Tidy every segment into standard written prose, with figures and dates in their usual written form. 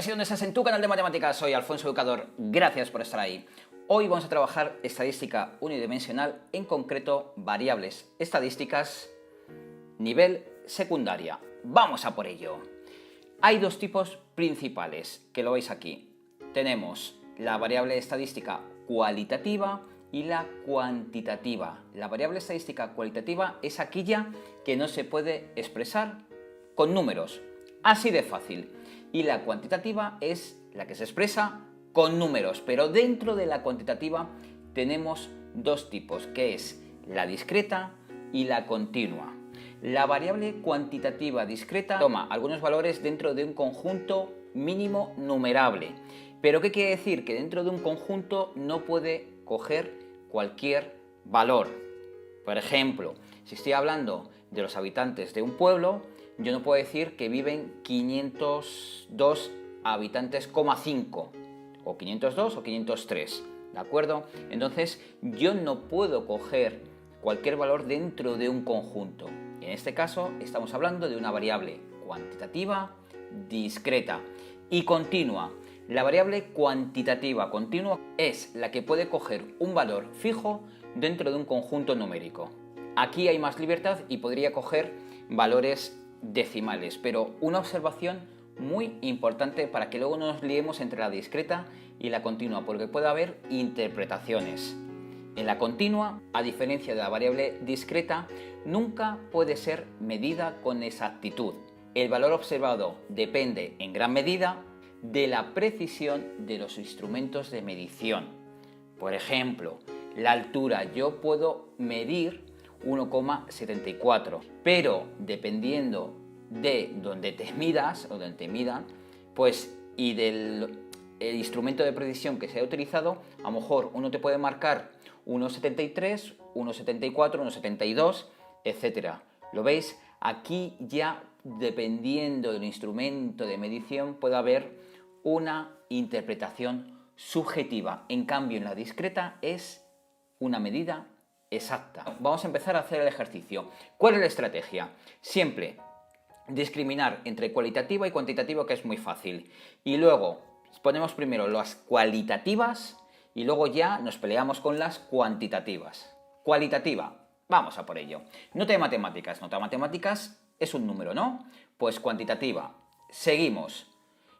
estés y donde estás en tu canal de matemáticas. Soy Alfonso Educador, gracias por estar ahí. Hoy vamos a trabajar estadística unidimensional, en concreto variables estadísticas nivel secundaria. Vamos a por ello. Hay dos tipos principales, que lo veis aquí. Tenemos la variable estadística cualitativa y la cuantitativa. La variable estadística cualitativa es aquella que no se puede expresar con números, así de fácil. Y la cuantitativa es la que se expresa con números, pero dentro de la cuantitativa tenemos dos tipos, que es la discreta y la continua. La variable cuantitativa discreta toma algunos valores dentro de un conjunto mínimo numerable. ¿Pero qué quiere decir? Que dentro de un conjunto no puede coger cualquier valor. Por ejemplo, si estoy hablando de los habitantes de un pueblo, yo no puedo decir que viven 502 habitantes, 5, o 502 o 503, ¿de acuerdo? Entonces, yo no puedo coger cualquier valor dentro de un conjunto. En este caso, estamos hablando de una variable cuantitativa discreta y continua. La variable cuantitativa continua es la que puede coger un valor fijo dentro de un conjunto numérico. Aquí hay más libertad y podría coger valores decimales, pero una observación muy importante para que luego no nos liemos entre la discreta y la continua, porque puede haber interpretaciones. En la continua, a diferencia de la variable discreta, nunca puede ser medida con exactitud. El valor observado depende en gran medida de la precisión de los instrumentos de medición. Por ejemplo, la altura, yo puedo medir 1,74, pero dependiendo de donde te midas o donde te midan, pues y del instrumento de precisión que se haya utilizado, a lo mejor uno te puede marcar 1,73, 1,74, 1,72, etc. ¿Lo veis? Aquí ya, dependiendo del instrumento de medición, puede haber una interpretación subjetiva. En cambio, en la discreta es una medida exacta. Vamos a empezar a hacer el ejercicio. ¿Cuál es la estrategia? Siempre discriminar entre cualitativa y cuantitativa, que es muy fácil. Y luego ponemos primero las cualitativas y luego ya nos peleamos con las cuantitativas. Cualitativa, vamos a por ello. Nota de matemáticas. Nota de matemáticas es un número, ¿no? Pues cuantitativa. Seguimos.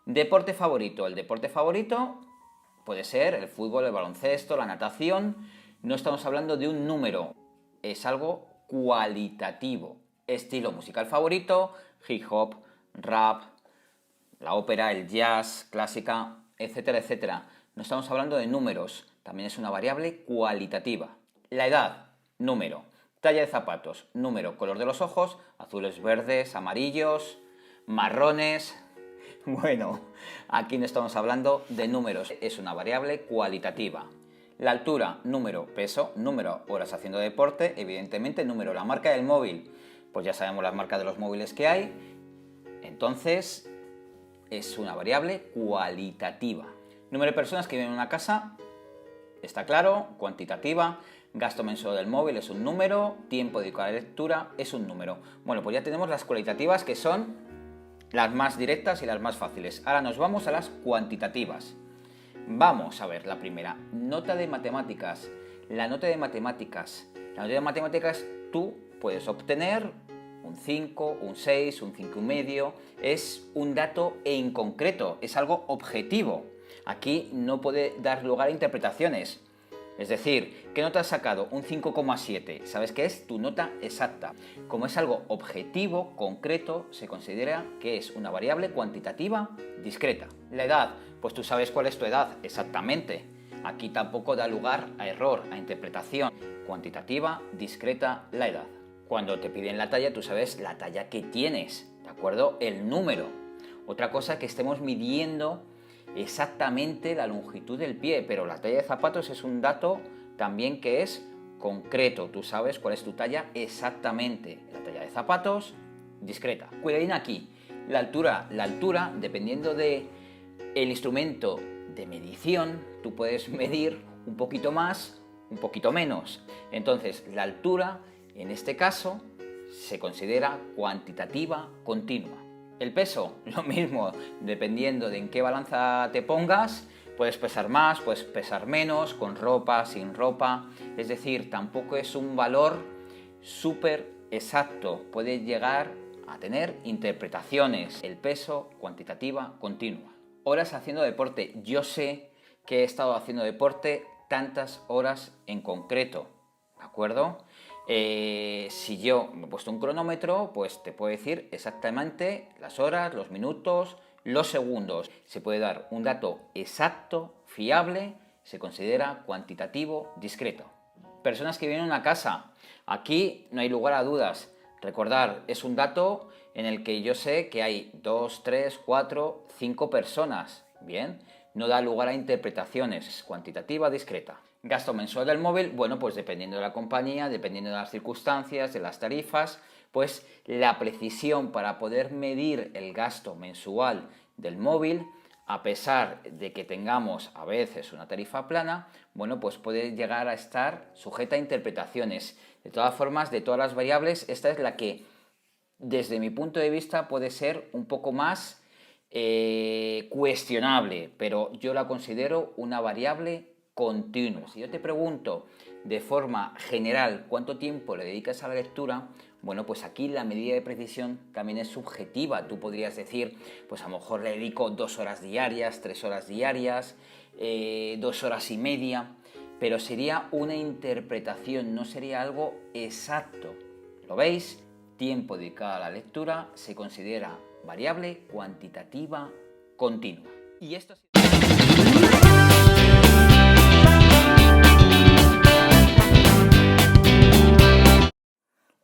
Deporte favorito. El deporte favorito puede ser el fútbol, el baloncesto, la natación. No estamos hablando de un número, es algo cualitativo. Estilo musical favorito, hip hop, rap, la ópera, el jazz, clásica, etcétera, etcétera. No estamos hablando de números, también es una variable cualitativa. La edad, número. Talla de zapatos, número. Color de los ojos, azules, verdes, amarillos, marrones. Bueno, aquí no estamos hablando de números, es una variable cualitativa. La altura, número. Peso, número. Horas haciendo deporte, evidentemente número. La marca del móvil, pues ya sabemos las marcas de los móviles que hay. Entonces, es una variable cualitativa. Número de personas que viven en una casa, está claro, cuantitativa. Gasto mensual del móvil es un número. Tiempo dedicado a la lectura es un número. Bueno, pues ya tenemos las cualitativas, que son las más directas y las más fáciles. Ahora nos vamos a las cuantitativas. Vamos a ver la primera, nota de matemáticas. La nota de matemáticas. La nota de matemáticas tú puedes obtener un 5, un 6, un 5,5. Es un dato en concreto, es algo objetivo. Aquí no puede dar lugar a interpretaciones. Es decir, ¿qué nota has sacado? Un 5,7. ¿Sabes qué es? Tu nota exacta. Como es algo objetivo, concreto, se considera que es una variable cuantitativa discreta. La edad, pues tú sabes cuál es tu edad exactamente. Aquí tampoco da lugar a error, a interpretación. Cuantitativa, discreta, la edad. Cuando te piden la talla, tú sabes la talla que tienes, ¿de acuerdo? El número. Otra cosa que estemos midiendo exactamente la longitud del pie, pero la talla de zapatos es un dato también que es concreto. Tú sabes cuál es tu talla exactamente. La talla de zapatos, discreta. Cuidadín aquí. La altura, dependiendo de el instrumento de medición, tú puedes medir un poquito más, un poquito menos. Entonces, la altura, en este caso, se considera cuantitativa continua. El peso, lo mismo, dependiendo de en qué balanza te pongas, puedes pesar más, puedes pesar menos, con ropa, sin ropa, es decir, tampoco es un valor súper exacto, puede llegar a tener interpretaciones. El peso, cuantitativa, continua. Horas haciendo deporte, yo sé que he estado haciendo deporte tantas horas en concreto, ¿de acuerdo? Si yo me he puesto un cronómetro, pues te puedo decir exactamente las horas, los minutos, los segundos. Se puede dar un dato exacto, fiable, se considera cuantitativo, discreto. Personas que viven en una casa, aquí no hay lugar a dudas. Recordar, es un dato en el que yo sé que hay 2, 3, 4, 5 personas. Bien, no da lugar a interpretaciones, cuantitativa, discreta. Gasto mensual del móvil, bueno, pues dependiendo de la compañía, dependiendo de las circunstancias, de las tarifas, pues la precisión para poder medir el gasto mensual del móvil, a pesar de que tengamos a veces una tarifa plana, bueno, pues puede llegar a estar sujeta a interpretaciones. De todas formas, de todas las variables, esta es la que, desde mi punto de vista, puede ser un poco más cuestionable, pero yo la considero una variable continua. Si yo te pregunto de forma general cuánto tiempo le dedicas a la lectura, bueno, pues aquí la medida de precisión también es subjetiva. Tú podrías decir, pues a lo mejor le dedico 2 horas diarias, 3 horas diarias, 2 horas y media, pero sería una interpretación, no sería algo exacto. ¿Lo veis? Tiempo dedicado a la lectura se considera variable cuantitativa continua. Y esto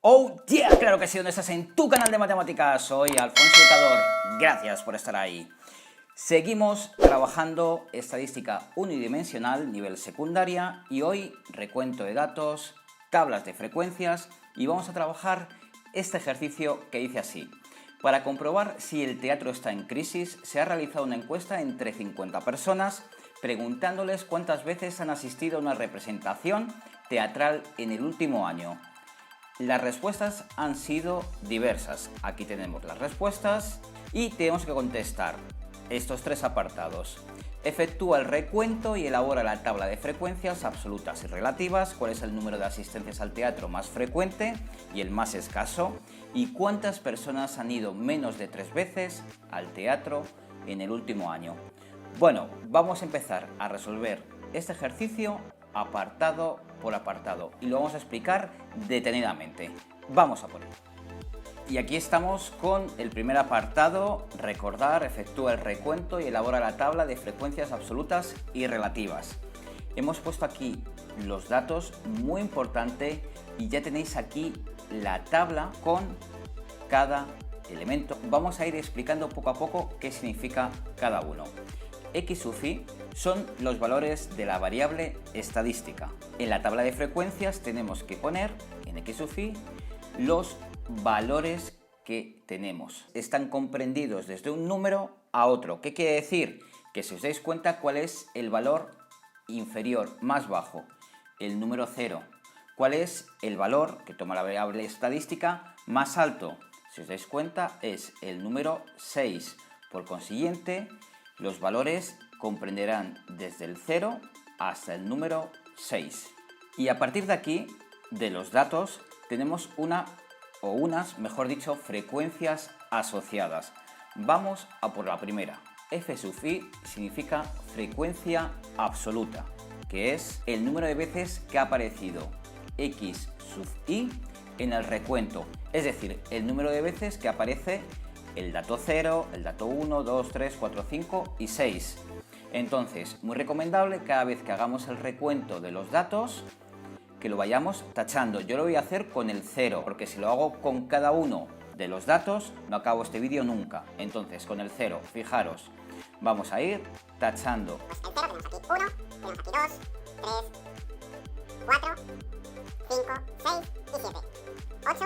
¡Oh, yeah! Claro que sí, donde estás en tu canal de matemáticas. Soy Alfonso Educador. Gracias por estar ahí. Seguimos trabajando estadística unidimensional, nivel secundaria, y hoy recuento de datos, tablas de frecuencias, y vamos a trabajar este ejercicio que dice así. Para comprobar si el teatro está en crisis, se ha realizado una encuesta entre 50 personas, preguntándoles cuántas veces han asistido a una representación teatral en el último año. Las respuestas han sido diversas. Aquí tenemos las respuestas y tenemos que contestar estos 3 apartados. Efectúa el recuento y elabora la tabla de frecuencias absolutas y relativas. ¿Cuál es el número de asistencias al teatro más frecuente y el más escaso? ¿Y cuántas personas han ido menos de 3 veces al teatro en el último año? Bueno, vamos a empezar a resolver este ejercicio apartado por apartado y lo vamos a explicar detenidamente. Vamos a por ello. Y aquí estamos con el primer apartado, recordar, efectúa el recuento y elabora la tabla de frecuencias absolutas y relativas. Hemos puesto aquí los datos, muy importante, y ya tenéis aquí la tabla con cada elemento. Vamos a ir explicando poco a poco qué significa cada uno. X sub i son los valores de la variable estadística. En la tabla de frecuencias tenemos que poner en X sub i los valores que tenemos. Están comprendidos desde un número a otro. ¿Qué quiere decir? Que si os dais cuenta, ¿cuál es el valor inferior, más bajo? El número 0. ¿Cuál es el valor que toma la variable estadística más alto? Si os dais cuenta, es el número 6. Por consiguiente, los valores comprenderán desde el 0 hasta el número 6. Y a partir de aquí, de los datos, tenemos unas, mejor dicho, frecuencias asociadas. Vamos a por la primera. F sub i significa frecuencia absoluta, que es el número de veces que ha aparecido X sub i en el recuento, es decir, el número de veces que aparece el dato 0, el dato 1, 2, 3, 4, 5 y 6. Entonces, muy recomendable cada vez que hagamos el recuento de los datos, que lo vayamos tachando. Yo lo voy a hacer con el 0, porque si lo hago con cada uno de los datos, no acabo este vídeo nunca. Entonces, con el 0, fijaros, vamos a ir tachando. El 0 tenemos aquí 1, tenemos aquí 2, 3, 4, 5, 6 y 7, 8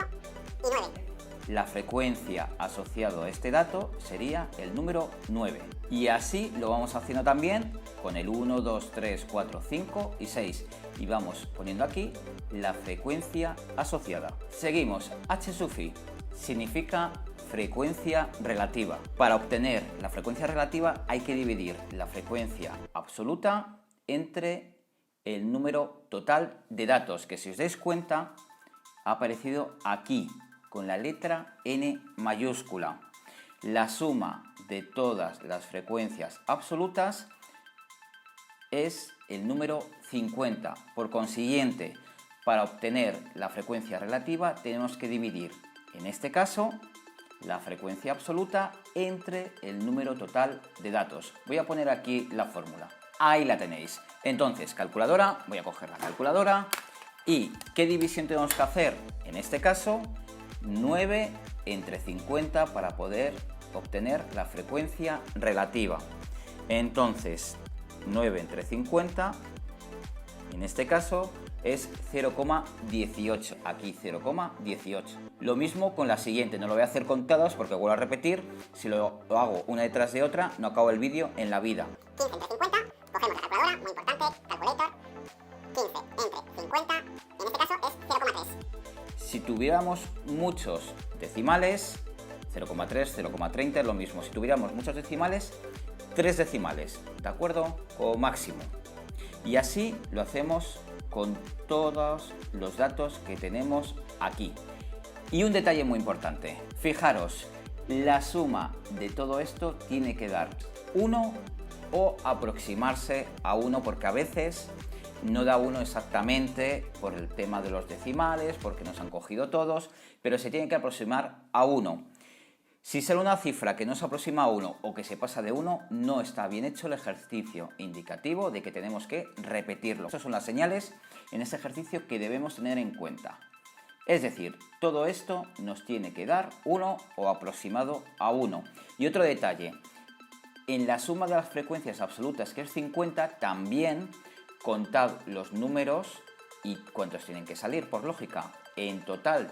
y 9. La frecuencia asociada a este dato sería el número 9. Y así lo vamos haciendo también con el 1, 2, 3, 4, 5 y 6. Y vamos poniendo aquí la frecuencia asociada. Seguimos. H sub i significa frecuencia relativa. Para obtener la frecuencia relativa hay que dividir la frecuencia absoluta entre el número total de datos, que si os dais cuenta ha aparecido aquí con la letra N mayúscula. La suma de todas las frecuencias absolutas es el número 50. Por consiguiente, para obtener la frecuencia relativa tenemos que dividir, en este caso, la frecuencia absoluta entre el número total de datos. Voy a poner aquí la fórmula. Ahí la tenéis. Entonces, calculadora, voy a coger la calculadora. ¿Y qué división tenemos que hacer? En este caso, 9 entre 50 para poder obtener la frecuencia relativa. Entonces, 9 entre 50, en este caso, es 0,18. Aquí 0,18. Lo mismo con la siguiente. No lo voy a hacer contadas porque vuelvo a repetir. Si lo hago una detrás de otra, no acabo el vídeo en la vida. 15 entre 50, cogemos la calculadora, muy importante, calculator. 15 entre 50, en este caso es 0,3. Si tuviéramos muchos decimales, 0,3, 0,30 es lo mismo. Si tuviéramos muchos decimales, 3 decimales, ¿de acuerdo? Como máximo. Y así lo hacemos con todos los datos que tenemos aquí. Y un detalle muy importante. Fijaros, la suma de todo esto tiene que dar 1 o aproximarse a 1, porque a veces no da 1 exactamente por el tema de los decimales, porque nos han cogido todos, pero se tiene que aproximar a 1. Si sale una cifra que no se aproxima a 1 o que se pasa de 1, no está bien hecho el ejercicio, indicativo de que tenemos que repetirlo. Esas son las señales en este ejercicio que debemos tener en cuenta. Es decir, todo esto nos tiene que dar 1 o aproximado a 1. Y otro detalle, en la suma de las frecuencias absolutas, que es 50, también contad los números y cuántos tienen que salir, por lógica. En total,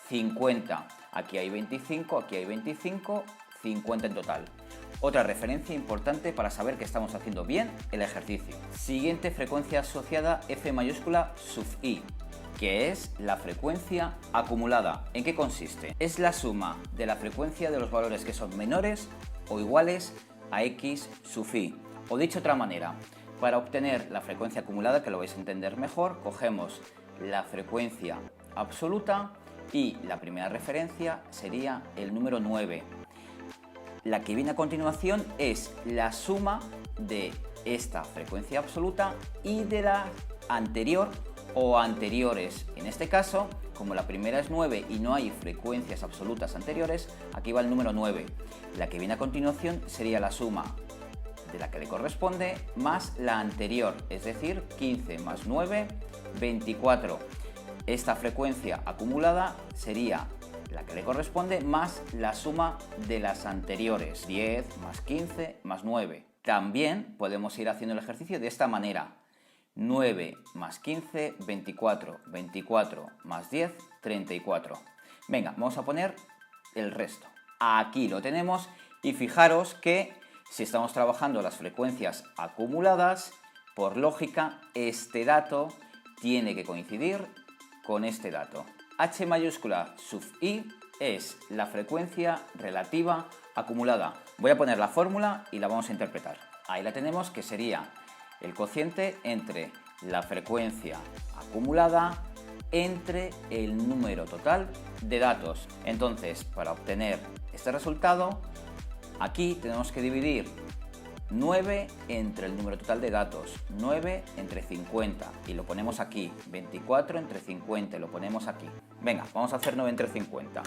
50. Aquí hay 25, aquí hay 25, 50 en total. Otra referencia importante para saber que estamos haciendo bien el ejercicio. Siguiente frecuencia asociada, F mayúscula sub i, que es la frecuencia acumulada. ¿En qué consiste? Es la suma de la frecuencia de los valores que son menores o iguales a x sub i. O dicho de otra manera, para obtener la frecuencia acumulada, que lo vais a entender mejor, cogemos la frecuencia absoluta y la primera referencia sería el número 9. La que viene a continuación es la suma de esta frecuencia absoluta y de la anterior o anteriores. En este caso, como la primera es 9 y no hay frecuencias absolutas anteriores, aquí va el número 9. La que viene a continuación sería la suma de la que le corresponde más la anterior, es decir, 15 más 9, 24. Esta frecuencia acumulada sería la que le corresponde más la suma de las anteriores, 10 más 15 más 9. También podemos ir haciendo el ejercicio de esta manera. 9 más 15, 24, 24 más 10, 34. Venga, vamos a poner el resto. Aquí lo tenemos y fijaros que si estamos trabajando las frecuencias acumuladas, por lógica, este dato tiene que coincidir con este dato. H mayúscula sub i es la frecuencia relativa acumulada. Voy a poner la fórmula y la vamos a interpretar. Ahí la tenemos, que sería el cociente entre la frecuencia acumulada entre el número total de datos. Entonces, para obtener este resultado, aquí tenemos que dividir 9 entre el número total de datos, 9 entre 50, y lo ponemos aquí, 24 entre 50, y lo ponemos aquí. Venga, vamos a hacer 9 entre 50.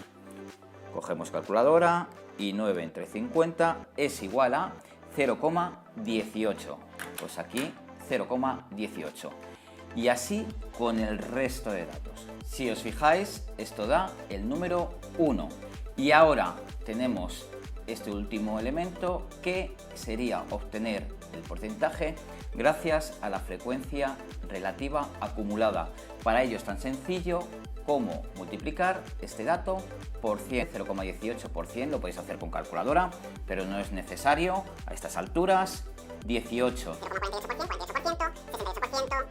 Cogemos calculadora y 9 entre 50 es igual a 0,18. Pues aquí 0,18. Y así con el resto de datos. Si os fijáis, esto da el número 1. Y ahora tenemos este último elemento, que sería obtener el porcentaje gracias a la frecuencia relativa acumulada. Para ello es tan sencillo como multiplicar este dato por 100. 0,18 por 100 lo podéis hacer con calculadora, pero no es necesario a estas alturas. 18. 0,48%, 68%, 80%,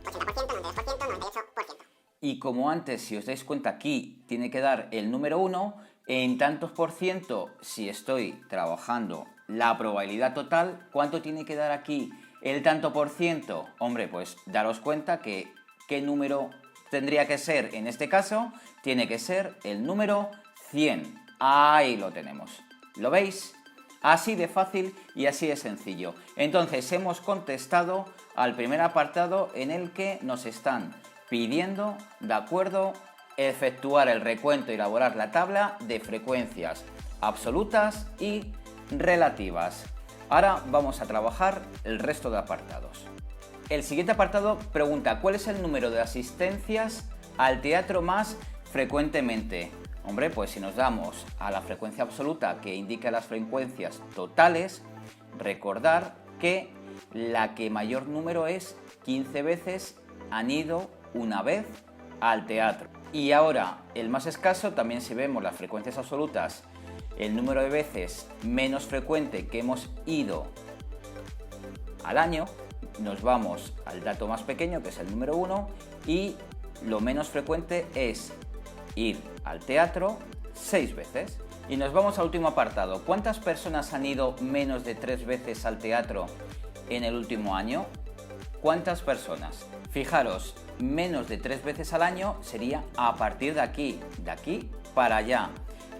92%, 98%. Y como antes, si os dais cuenta, aquí tiene que dar el número 1, En tantos por ciento, si estoy trabajando la probabilidad total, ¿cuánto tiene que dar aquí el tanto por ciento? Hombre, pues daros cuenta que ¿qué número tendría que ser? En este caso, tiene que ser el número 100. Ahí lo tenemos. ¿Lo veis? Así de fácil y así de sencillo. Entonces, hemos contestado al primer apartado en el que nos están pidiendo, de acuerdo, efectuar el recuento y elaborar la tabla de frecuencias absolutas y relativas. Ahora vamos a trabajar el resto de apartados. El siguiente apartado pregunta ¿cuál es el número de asistencias al teatro más frecuentemente? Hombre, pues si nos damos a la frecuencia absoluta que indica las frecuencias totales, recordar que la que mayor número es 15 veces han ido una vez al teatro. Y ahora, el más escaso, también si vemos las frecuencias absolutas, el número de veces menos frecuente que hemos ido al año, nos vamos al dato más pequeño, que es el número 1, y lo menos frecuente es ir al teatro 6 veces. Y nos vamos al último apartado. ¿Cuántas personas han ido menos de 3 veces al teatro en el último año? ¿Cuántas personas? Fijaros, menos de 3 veces al año sería a partir de aquí para allá.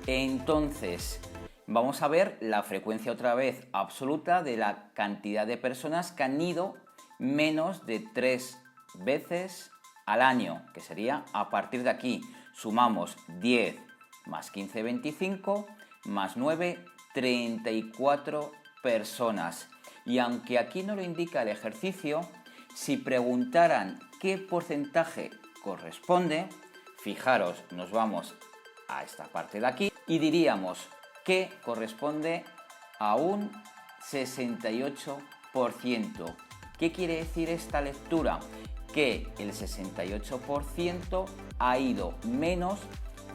Entonces, vamos a ver la frecuencia otra vez absoluta de la cantidad de personas que han ido menos de 3 veces al año, que sería a partir de aquí. Sumamos 10 más 15, 25, más 9, 34 personas. Y aunque aquí no lo indica el ejercicio, si preguntaran qué porcentaje corresponde, fijaros, nos vamos a esta parte de aquí y diríamos que corresponde a un 68%. ¿Qué quiere decir esta lectura? Que el 68% ha ido menos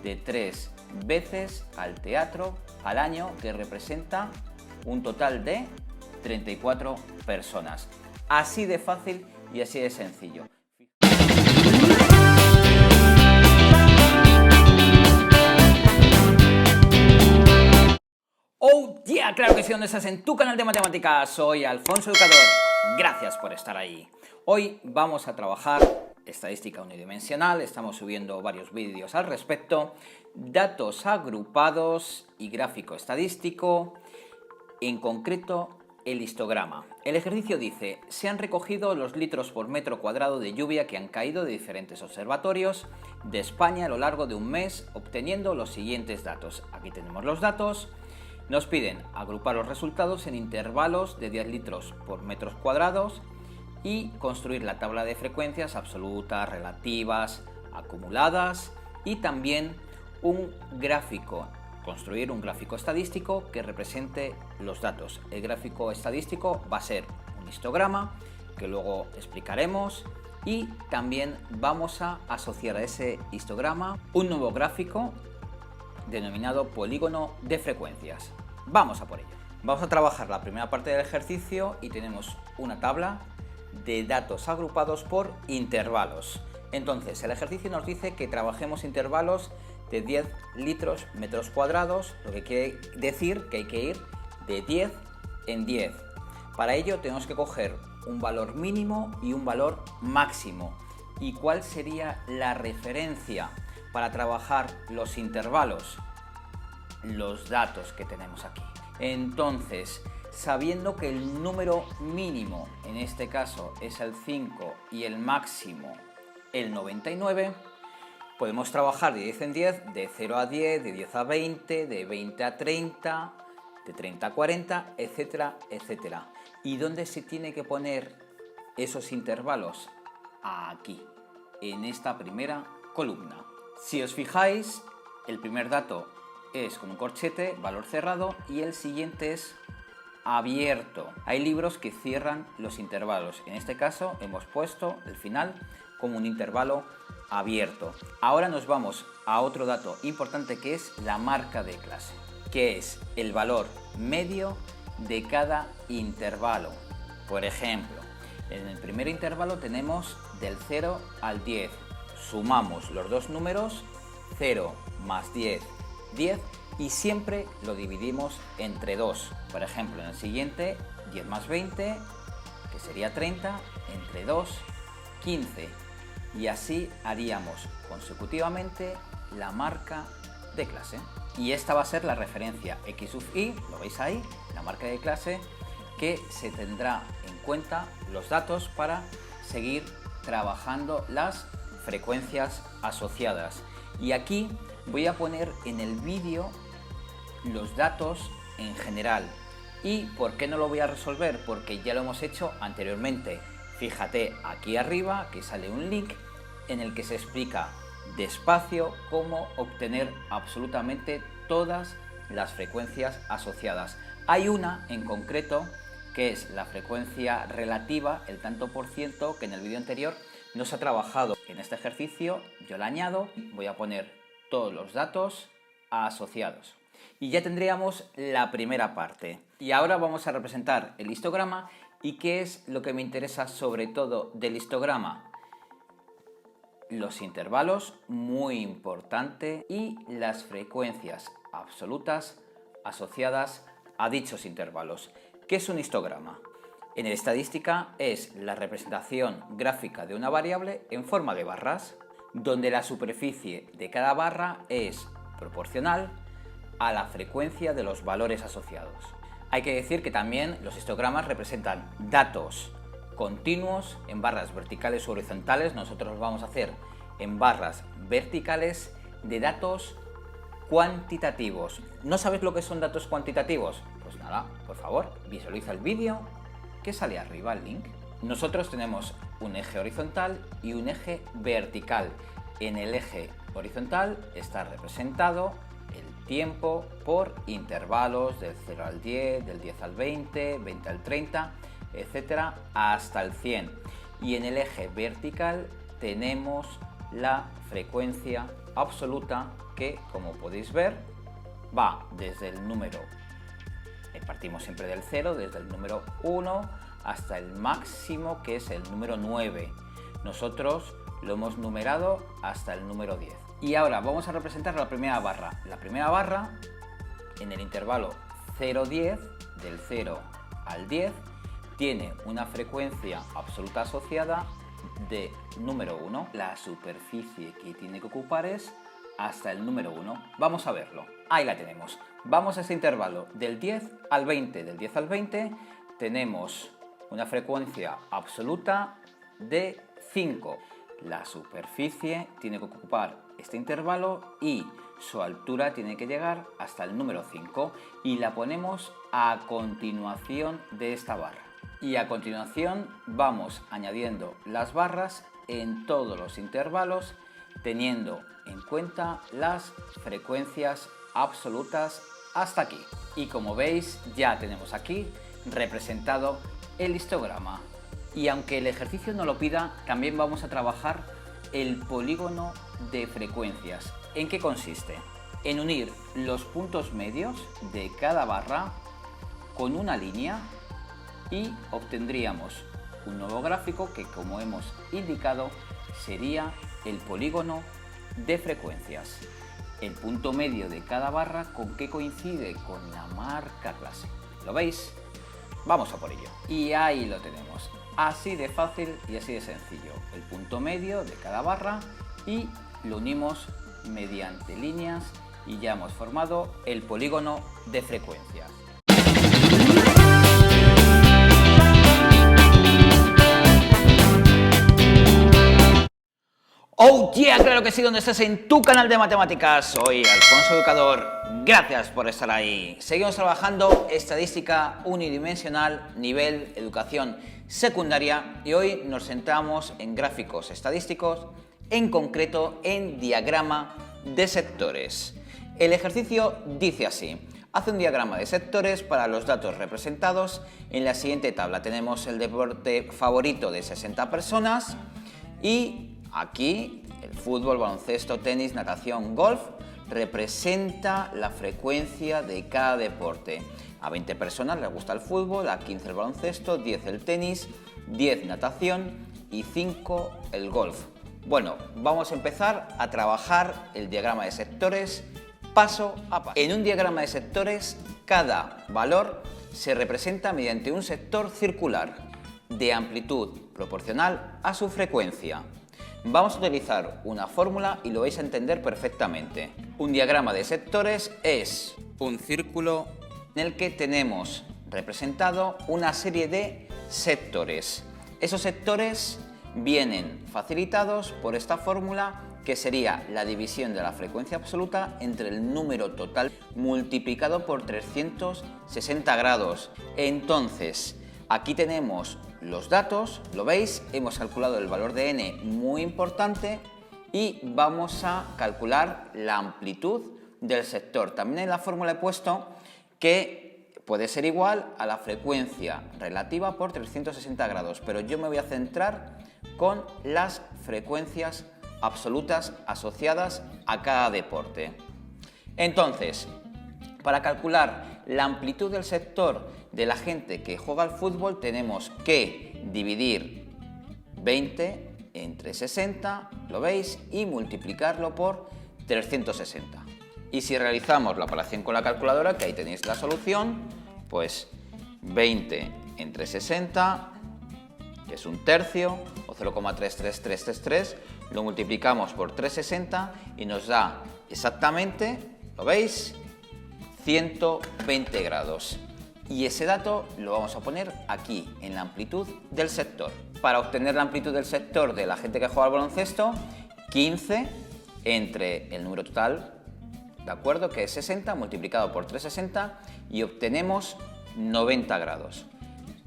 de 3 veces al teatro al año, que representa un total de 34 personas. Así de fácil y así de sencillo. ¡Oh, yeah! Claro que sí, ¿dónde estás? En tu canal de matemáticas. Soy Alfonso Educador. Gracias por estar ahí. Hoy vamos a trabajar estadística unidimensional. Estamos subiendo varios vídeos al respecto. Datos agrupados y gráfico estadístico. En concreto, el histograma. El ejercicio dice, se han recogido los litros por metro cuadrado de lluvia que han caído de diferentes observatorios de España a lo largo de un mes, obteniendo los siguientes datos. Aquí tenemos los datos. Nos piden agrupar los resultados en intervalos de 10 litros por metros cuadrados y construir la tabla de frecuencias absolutas, relativas, acumuladas y también un gráfico. Construir un gráfico estadístico que represente los datos. El gráfico estadístico va a ser un histograma que luego explicaremos y también vamos a asociar a ese histograma un nuevo gráfico denominado polígono de frecuencias. Vamos a por ello. Vamos a trabajar la primera parte del ejercicio y tenemos una tabla de datos agrupados por intervalos. Entonces, el ejercicio nos dice que trabajemos intervalos de 10 litros metros cuadrados, lo que quiere decir que hay que ir de 10 en 10. Para ello tenemos que coger un valor mínimo y un valor máximo. ¿Y cuál sería la referencia para trabajar los intervalos? Los datos que tenemos aquí. Entonces, sabiendo que el número mínimo en este caso es el 5 y el máximo el 99, podemos trabajar de 10 en 10, de 0 a 10, de 10 a 20, de 20 a 30, de 30 a 40, etcétera, etcétera. ¿Y dónde se tiene que poner esos intervalos? Aquí, en esta primera columna. Si os fijáis, el primer dato es con un corchete, valor cerrado, y el siguiente es abierto. Hay libros que cierran los intervalos. En este caso hemos puesto el final como un intervalo abierto. Ahora nos vamos a otro dato importante que es la marca de clase, que es el valor medio de cada intervalo. Por ejemplo, en el primer intervalo tenemos del 0 al 10. Sumamos los dos números, 0 más 10, 10, y siempre lo dividimos entre 2. Por ejemplo, en el siguiente, 10 más 20, que sería 30, entre 2, 15. Y así haríamos consecutivamente la marca de clase. Y esta va a ser la referencia x sub i, lo veis ahí, la marca de clase, que se tendrá en cuenta los datos para seguir trabajando las frecuencias asociadas. Y aquí voy a poner en el vídeo los datos en general. ¿Y por qué no lo voy a resolver? Porque ya lo hemos hecho anteriormente. Fíjate aquí arriba que sale un link en el que se explica despacio cómo obtener absolutamente todas las frecuencias asociadas. Hay una en concreto que es la frecuencia relativa, el tanto por ciento, que en el vídeo anterior no se ha trabajado. En este ejercicio yo la añado, voy a poner todos los datos asociados. Y ya tendríamos la primera parte. Y ahora vamos a representar el histograma. ¿Y qué es lo que me interesa sobre todo del histograma? Los intervalos, muy importante, y las frecuencias absolutas asociadas a dichos intervalos. ¿Qué es un histograma? En estadística es la representación gráfica de una variable en forma de barras, donde la superficie de cada barra es proporcional a la frecuencia de los valores asociados. Hay que decir que también los histogramas representan datos continuos en barras verticales o horizontales. Nosotros los vamos a hacer en barras verticales de datos cuantitativos. ¿No sabes lo que son datos cuantitativos? Pues nada, por favor, visualiza el vídeo que sale arriba, el link. Nosotros tenemos un eje horizontal y un eje vertical. En el eje horizontal está representado el tiempo por intervalos del 0 al 10, del 10 al 20, 20 al 30, etcétera, hasta el 100. Y en el eje vertical tenemos la frecuencia absoluta que, como podéis ver, va desde el número, partimos siempre del 0, desde el número 1 hasta el máximo, que es el número 9. Nosotros lo hemos numerado hasta el número 10. Y ahora vamos a representar la primera barra. La primera barra, en el intervalo 0-10, del 0 al 10, tiene una frecuencia absoluta asociada de número 1. La superficie que tiene que ocupar es hasta el número 1. Vamos a verlo. Ahí la tenemos. Vamos a este intervalo del 10 al 20. Del 10 al 20 tenemos una frecuencia absoluta de 5. La superficie tiene que ocupar este intervalo y su altura tiene que llegar hasta el número 5 y la ponemos a continuación de esta barra. Y a continuación vamos añadiendo las barras en todos los intervalos teniendo en cuenta las frecuencias absolutas hasta aquí. Y como veis, ya tenemos aquí representado el histograma. Y aunque el ejercicio no lo pida, también vamos a trabajar el polígono de frecuencias. ¿En qué consiste? En unir los puntos medios de cada barra con una línea y obtendríamos un nuevo gráfico que, como hemos indicado, sería el polígono de frecuencias. El punto medio de cada barra, ¿con qué coincide? Con la marca clase. ¿Lo veis? Vamos a por ello. Y ahí lo tenemos. Así de fácil y así de sencillo. El punto medio de cada barra y lo unimos mediante líneas y ya hemos formado el polígono de frecuencias. ¡Oh yeah! Claro que sí, donde estás en tu canal de matemáticas. Soy Alfonso Educador. Gracias por estar ahí. Seguimos trabajando estadística unidimensional, nivel educación secundaria, y hoy nos centramos en gráficos estadísticos, en concreto en diagrama de sectores. El ejercicio dice así. Hace un diagrama de sectores para los datos representados en la siguiente tabla. Tenemos el deporte favorito de 60 personas y aquí el fútbol, baloncesto, tenis, natación, golf representa la frecuencia de cada deporte. A 20 personas les gusta el fútbol, a 15 el baloncesto, 10 el tenis, 10 natación y 5 el golf. Bueno, vamos a empezar a trabajar el diagrama de sectores paso a paso. En un diagrama de sectores, cada valor se representa mediante un sector circular de amplitud proporcional a su frecuencia. Vamos a utilizar una fórmula y lo vais a entender perfectamente. Un diagrama de sectores es un círculo en el que tenemos representado una serie de sectores. Esos sectores vienen facilitados por esta fórmula, que sería la división de la frecuencia absoluta entre el número total multiplicado por 360 grados. Entonces, aquí tenemos los datos, lo veis, hemos calculado el valor de n muy importante y vamos a calcular la amplitud del sector. También en la fórmula he puesto que puede ser igual a la frecuencia relativa por 360 grados, pero yo me voy a centrar con las frecuencias absolutas asociadas a cada deporte. Entonces, para calcular la amplitud del sector de la gente que juega al fútbol tenemos que dividir 20 entre 60, lo veis, y multiplicarlo por 360. Y si realizamos la operación con la calculadora, que ahí tenéis la solución, pues 20 entre 60, que es un tercio, o 0,33333, lo multiplicamos por 360 y nos da exactamente, ¿lo veis?, 120 grados. Y ese dato lo vamos a poner aquí, en la amplitud del sector. Para obtener la amplitud del sector de la gente que juega al baloncesto, 15 entre el número total, ¿de acuerdo?, que es 60, multiplicado por 360, y obtenemos 90 grados.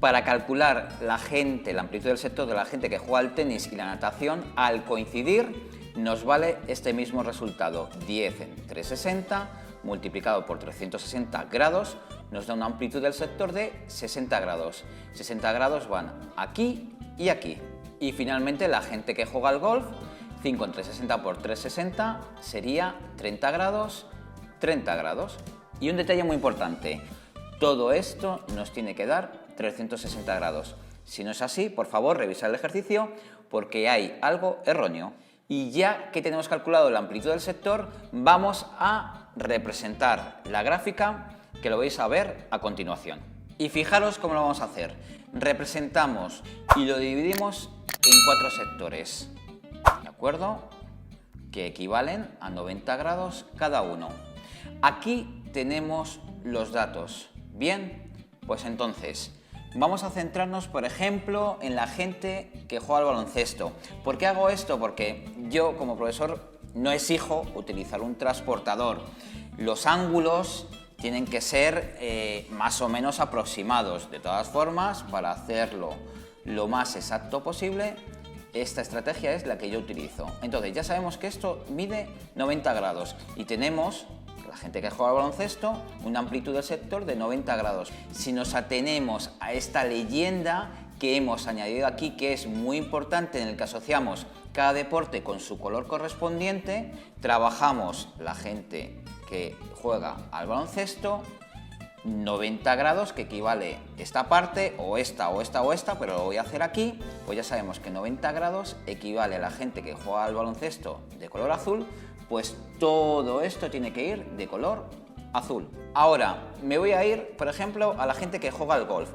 Para calcular la amplitud del sector de la gente que juega al tenis y la natación, al coincidir, nos vale este mismo resultado. 10 entre 60, multiplicado por 360 grados, nos da una amplitud del sector de 60 grados. 60 grados van aquí y aquí. Y finalmente, la gente que juega al golf, 5 entre 60 por 360 sería 30 grados, 30 grados. Y un detalle muy importante, todo esto nos tiene que dar 360 grados. Si no es así, por favor, revisad el ejercicio porque hay algo erróneo. Y ya que tenemos calculado la amplitud del sector, vamos a representar la gráfica, que lo vais a ver a continuación. Y fijaros cómo lo vamos a hacer. Representamos y lo dividimos en 4 sectores, ¿de acuerdo?, que equivalen a 90 grados cada uno. Aquí tenemos los datos. Bien, pues entonces vamos a centrarnos, por ejemplo, en la gente que juega al baloncesto. ¿Por qué hago esto? Porque yo, como profesor, no exijo utilizar un transportador. Los ángulos tienen que ser más o menos aproximados. De todas formas, para hacerlo lo más exacto posible, esta estrategia es la que yo utilizo. Entonces, ya sabemos que esto mide 90 grados y tenemos, la gente que juega al baloncesto, una amplitud del sector de 90 grados. Si nos atenemos a esta leyenda que hemos añadido aquí, que es muy importante en el que asociamos cada deporte con su color correspondiente, trabajamos la gente que juega al baloncesto 90 grados, que equivale esta parte, o esta, o esta, o esta, pero lo voy a hacer aquí. Pues ya sabemos que 90 grados equivale a la gente que juega al baloncesto de color azul, pues todo esto tiene que ir de color azul. Ahora me voy a ir, por ejemplo, a la gente que juega al golf.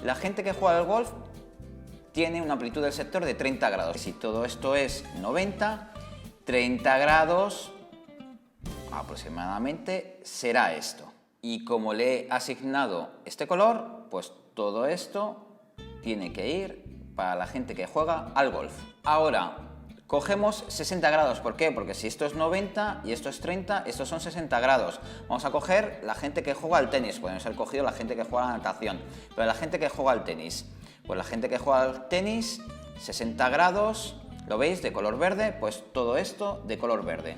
La gente que juega al golf tiene una amplitud del sector de 30 grados. Si todo esto es 90, 30 grados aproximadamente será esto. Y como le he asignado este color, pues todo esto tiene que ir para la gente que juega al golf. Ahora, cogemos 60 grados. ¿Por qué? Porque si esto es 90 y esto es 30, estos son 60 grados. Vamos a coger la gente que juega al tenis. Podemos haber cogido la gente que juega a la natación. Pero la gente que juega al tenis, pues la gente que juega al tenis, 60 grados, ¿lo veis? De color verde, pues todo esto de color verde.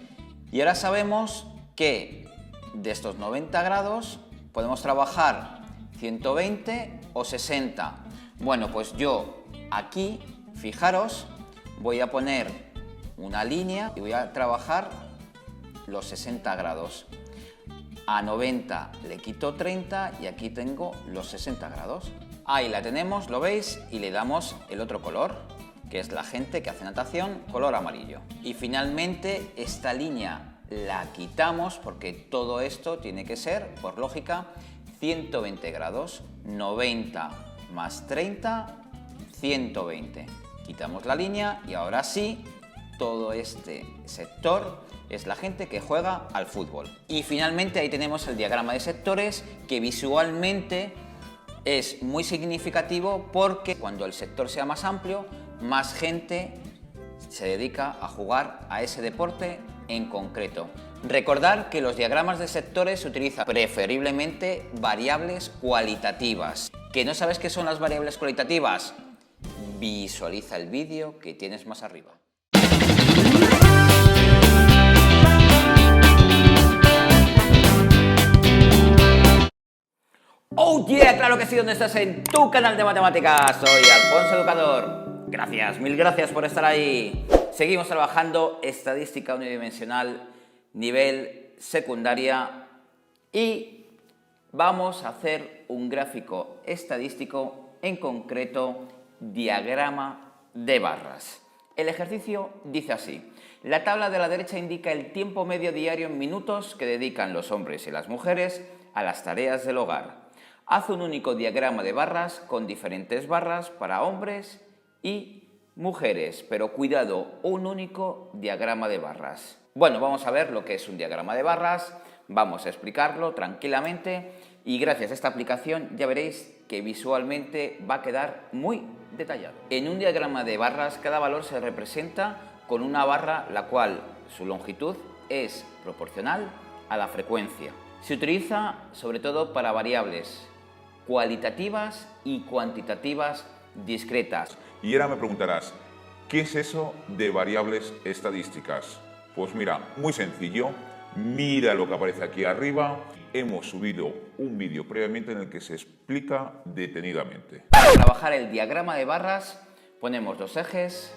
Y ahora sabemos que de estos 90 grados podemos trabajar 120 o 60. Bueno, pues yo aquí, fijaros, voy a poner una línea y voy a trabajar los 60 grados. A 90 le quito 30 y aquí tengo los 60 grados. Ahí la tenemos, ¿lo veis? Y le damos el otro color, que es la gente que hace natación, color amarillo. Y finalmente esta línea la quitamos porque todo esto tiene que ser, por lógica, 120 grados. 90 más 30, 120. Quitamos la línea y ahora sí, todo este sector es la gente que juega al fútbol. Y finalmente ahí tenemos el diagrama de sectores, que visualmente es muy significativo porque cuando el sector sea más amplio, más gente se dedica a jugar a ese deporte en concreto. Recordar que los diagramas de sectores se utilizan preferiblemente variables cualitativas. ¿Que no sabes qué son las variables cualitativas? Visualiza el vídeo que tienes más arriba. ¡Oh yeah! Claro que sí, donde estás en tu canal de matemáticas. Soy Alfonso Educador. Gracias, mil gracias por estar ahí. Seguimos trabajando estadística unidimensional, nivel secundaria, y vamos a hacer un gráfico estadístico, en concreto diagrama de barras. El ejercicio dice así: la tabla de la derecha indica el tiempo medio diario en minutos que dedican los hombres y las mujeres a las tareas del hogar. Haz un único diagrama de barras con diferentes barras para hombres y mujeres, pero cuidado, un único diagrama de barras. Bueno, vamos a ver lo que es un diagrama de barras, vamos a explicarlo tranquilamente y gracias a esta aplicación ya veréis que visualmente va a quedar muy detallado. En un diagrama de barras cada valor se representa con una barra la cual su longitud es proporcional a la frecuencia. Se utiliza sobre todo para variables cualitativas y cuantitativas discretas. Y ahora me preguntarás, ¿qué es eso de variables estadísticas? Pues mira, muy sencillo, mira lo que aparece aquí arriba. Hemos subido un vídeo previamente en el que se explica detenidamente. Para trabajar el diagrama de barras ponemos dos ejes,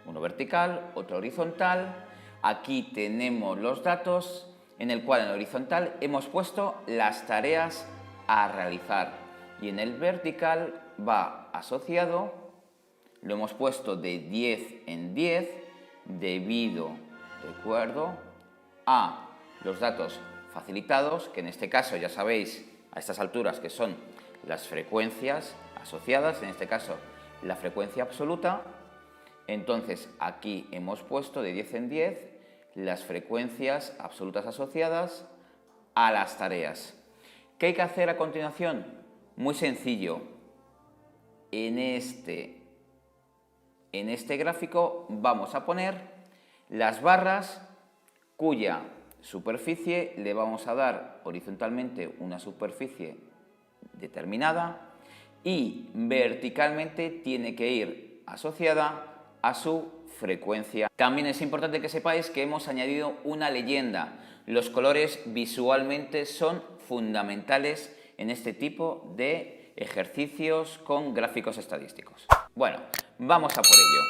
uno vertical, otro horizontal. Aquí tenemos los datos en el cual en el horizontal hemos puesto las tareas a realizar y en el vertical va asociado, lo hemos puesto de 10 en 10 debido, de acuerdo, a los datos facilitados, que en este caso ya sabéis a estas alturas que son las frecuencias asociadas, en este caso la frecuencia absoluta. Entonces aquí hemos puesto de 10 en 10 las frecuencias absolutas asociadas a las tareas. ¿Qué hay que hacer a continuación? Muy sencillo. En este gráfico vamos a poner las barras cuya superficie le vamos a dar horizontalmente una superficie determinada y verticalmente tiene que ir asociada a su frecuencia. También es importante que sepáis que hemos añadido una leyenda. Los colores visualmente son fundamentales en este tipo de ejercicios con gráficos estadísticos. Bueno, vamos a por ello.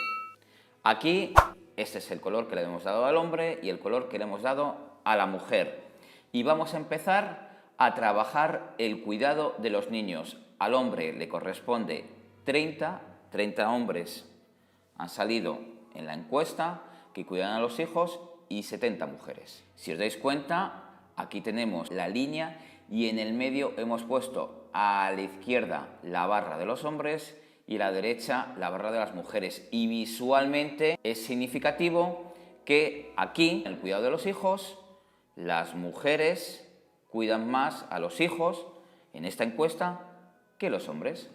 Aquí este es el color que le hemos dado al hombre y el color que le hemos dado a la mujer. Y vamos a empezar a trabajar el cuidado de los niños. Al hombre le corresponde 30 hombres han salido en la encuesta que cuidan a los hijos y 70 mujeres. Si os dais cuenta, aquí tenemos la línea y en el medio hemos puesto a la izquierda la barra de los hombres y a la derecha la barra de las mujeres. Y visualmente es significativo que aquí, en el cuidado de los hijos, las mujeres cuidan más a los hijos en esta encuesta que los hombres.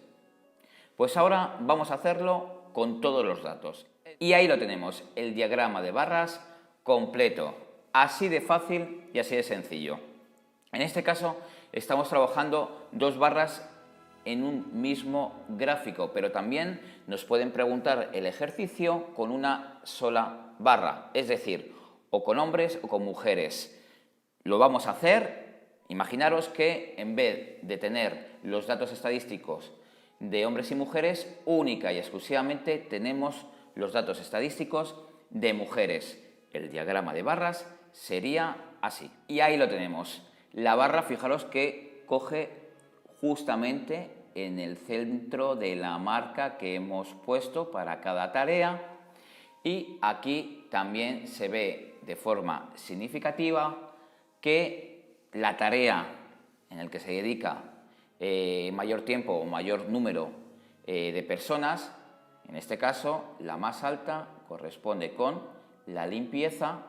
Pues ahora vamos a hacerlo con todos los datos. Y ahí lo tenemos, el diagrama de barras completo. Así de fácil y así de sencillo. En este caso estamos trabajando dos barras en un mismo gráfico, pero también nos pueden preguntar el ejercicio con una sola barra, es decir, o con hombres o con mujeres. Lo vamos a hacer. Imaginaros que en vez de tener los datos estadísticos de hombres y mujeres, única y exclusivamente tenemos los datos estadísticos de mujeres. El diagrama de barras sería así. Y ahí lo tenemos. La barra, fijaros que coge justamente en el centro de la marca que hemos puesto para cada tarea y aquí también se ve de forma significativa que la tarea en la que se dedica mayor tiempo o mayor número de personas, en este caso la más alta corresponde con la limpieza,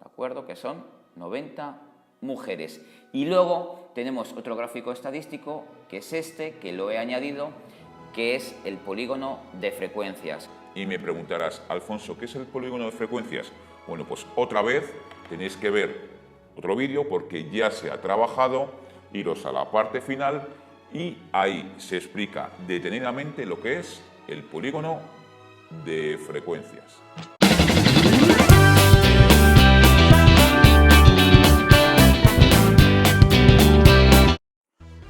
¿de acuerdo? Que son 90 mujeres. Y luego tenemos otro gráfico estadístico, que es este, que lo he añadido, que es el polígono de frecuencias. Y me preguntarás, Alfonso, ¿qué es el polígono de frecuencias? Bueno, pues otra vez tenéis que ver otro vídeo porque ya se ha trabajado, iros a la parte final y ahí se explica detenidamente lo que es el polígono de frecuencias.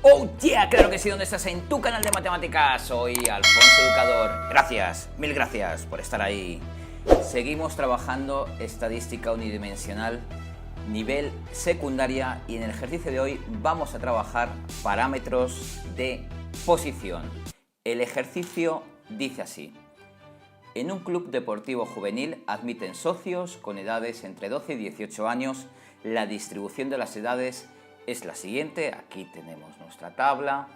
¡Oh, yeah! Claro que sí, ¿dónde estás? En tu canal de matemáticas. Soy Alfonso Educador. Gracias, mil gracias por estar ahí. Seguimos trabajando estadística unidimensional, nivel secundaria, y en el ejercicio de hoy vamos a trabajar parámetros de posición. El ejercicio dice así. En un club deportivo juvenil admiten socios con edades entre 12 y 18 años. La distribución de las edades es la siguiente. Aquí tenemos nuestra tabla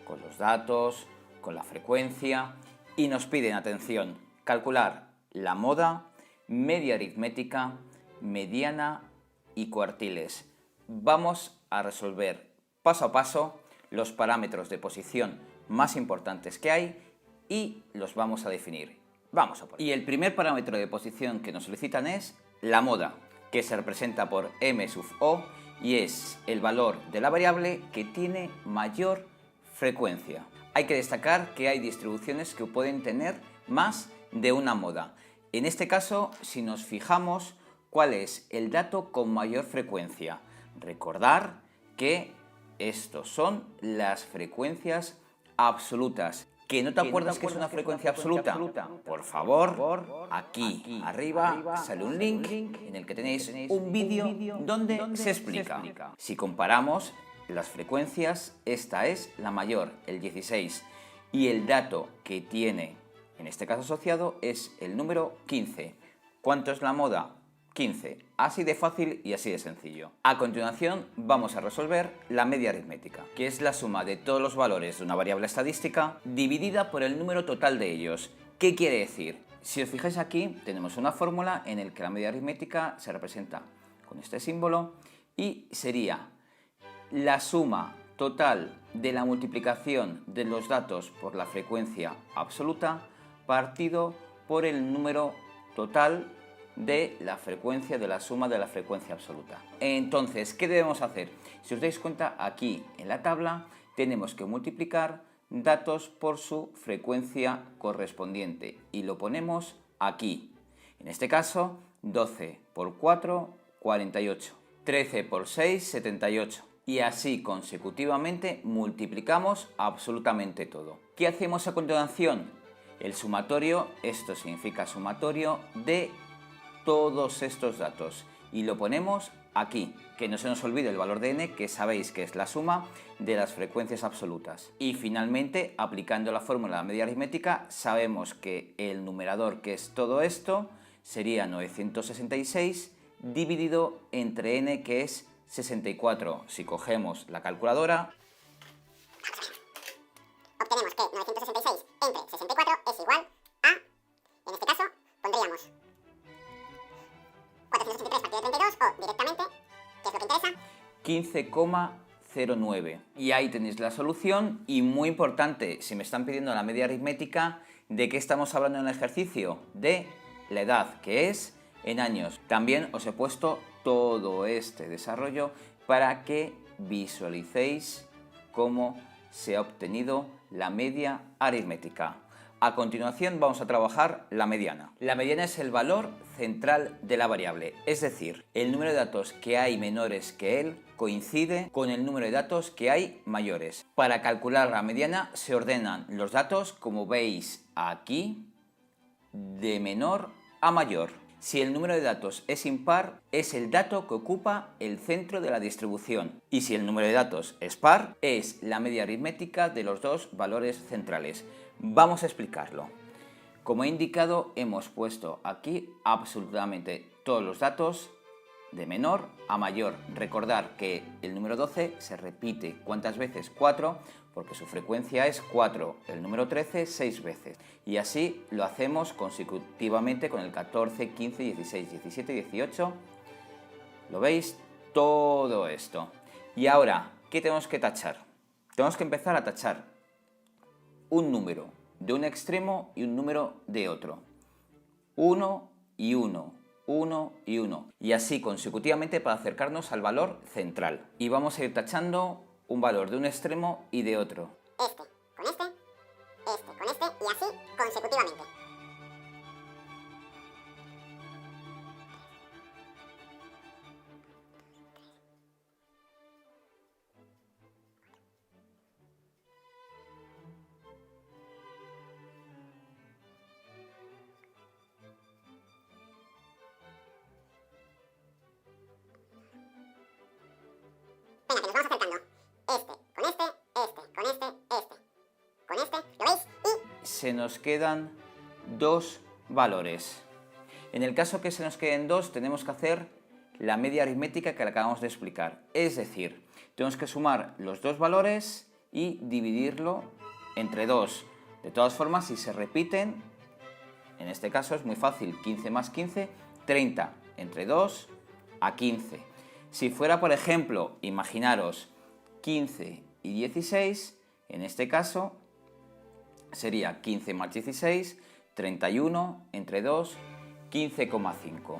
con los datos, con la frecuencia, y nos piden, atención, calcular la moda, media aritmética, mediana y cuartiles. Vamos a resolver paso a paso los parámetros de posición más importantes que hay y los vamos a definir. Vamos a por ello. Y el primer parámetro de posición que nos solicitan es la moda, que se representa por m sub o y es el valor de la variable que tiene mayor frecuencia. Hay que destacar que hay distribuciones que pueden tener más de una moda. En este caso, si nos fijamos, ¿cuál es el dato con mayor frecuencia? Recordar que estos son las frecuencias absolutas. ¿Que no te acuerdas que es una frecuencia absoluta? Por favor, aquí arriba sale un link en el que tenéis un vídeo donde se explica. Si comparamos las frecuencias, esta es la mayor, el 16, y el dato que tiene, en este caso asociado, es el número 15. ¿Cuánto es la moda? 15. Así de fácil y así de sencillo. A continuación vamos a resolver la media aritmética, que es la suma de todos los valores de una variable estadística dividida por el número total de ellos. ¿Qué quiere decir? Si os fijáis aquí, tenemos una fórmula en la que la media aritmética se representa con este símbolo y sería la suma total de la multiplicación de los datos por la frecuencia absoluta partido por el número total de la frecuencia de la suma de la frecuencia absoluta. Entonces, ¿qué debemos hacer? Si os dais cuenta, aquí en la tabla tenemos que multiplicar datos por su frecuencia correspondiente y lo ponemos aquí. En este caso, 12 por 4, 48. 13 por 6, 78. Y así consecutivamente multiplicamos absolutamente todo. ¿Qué hacemos a continuación? El sumatorio, esto significa sumatorio de todos estos datos y lo ponemos aquí, que no se nos olvide el valor de n, que sabéis que es la suma de las frecuencias absolutas. Y finalmente, aplicando la fórmula de la media aritmética, sabemos que el numerador, que es todo esto, sería 966 dividido entre n, que es 64. Si cogemos la calculadora, obtenemos que 966 entre 64 es igual a, en este caso, pondríamos 483 partido de 32 o directamente, que es lo que interesa, 15,09. Y ahí tenéis la solución. Y muy importante, si me están pidiendo la media aritmética, ¿de qué estamos hablando en el ejercicio? De la edad, que es en años. También os he puesto todo este desarrollo para que visualicéis cómo se ha obtenido la media aritmética. A continuación vamos a trabajar la mediana. La mediana es el valor central de la variable, es decir, el número de datos que hay menores que él coincide con el número de datos que hay mayores. Para calcular la mediana se ordenan los datos, como veis aquí, de menor a mayor. Si el número de datos es impar, es el dato que ocupa el centro de la distribución. Y si el número de datos es par, es la media aritmética de los dos valores centrales. Vamos a explicarlo. Como he indicado, hemos puesto aquí absolutamente todos los datos de menor a mayor. Recordar que el número 12 se repite, ¿cuántas veces? 4, porque su frecuencia es 4. El número 13, 6 veces. Y así lo hacemos consecutivamente con el 14, 15, 16, 17, 18. ¿Lo veis? Todo esto. Y ahora, ¿qué tenemos que tachar? Tenemos que empezar a tachar un número de un extremo y un número de otro. 1 y 1, 1 y 1. Y así consecutivamente para acercarnos al valor central. Y vamos a ir tachando un valor de un extremo y de otro. Este con este con este y así consecutivamente. Venga, que nos vamos acercando. Este con este con este, con este, ¿lo veis? Y Se nos quedan dos valores. En el caso que se nos queden dos, tenemos que hacer la media aritmética que le acabamos de explicar. Es decir, tenemos que sumar los dos valores y dividirlo entre 2. De todas formas, si se repiten, en este caso es muy fácil. 15 más 15, 30. Entre 2 a 15. Si fuera, por ejemplo, imaginaros 15 y 16, en este caso sería 15 más 16, 31, entre 2, 15,5.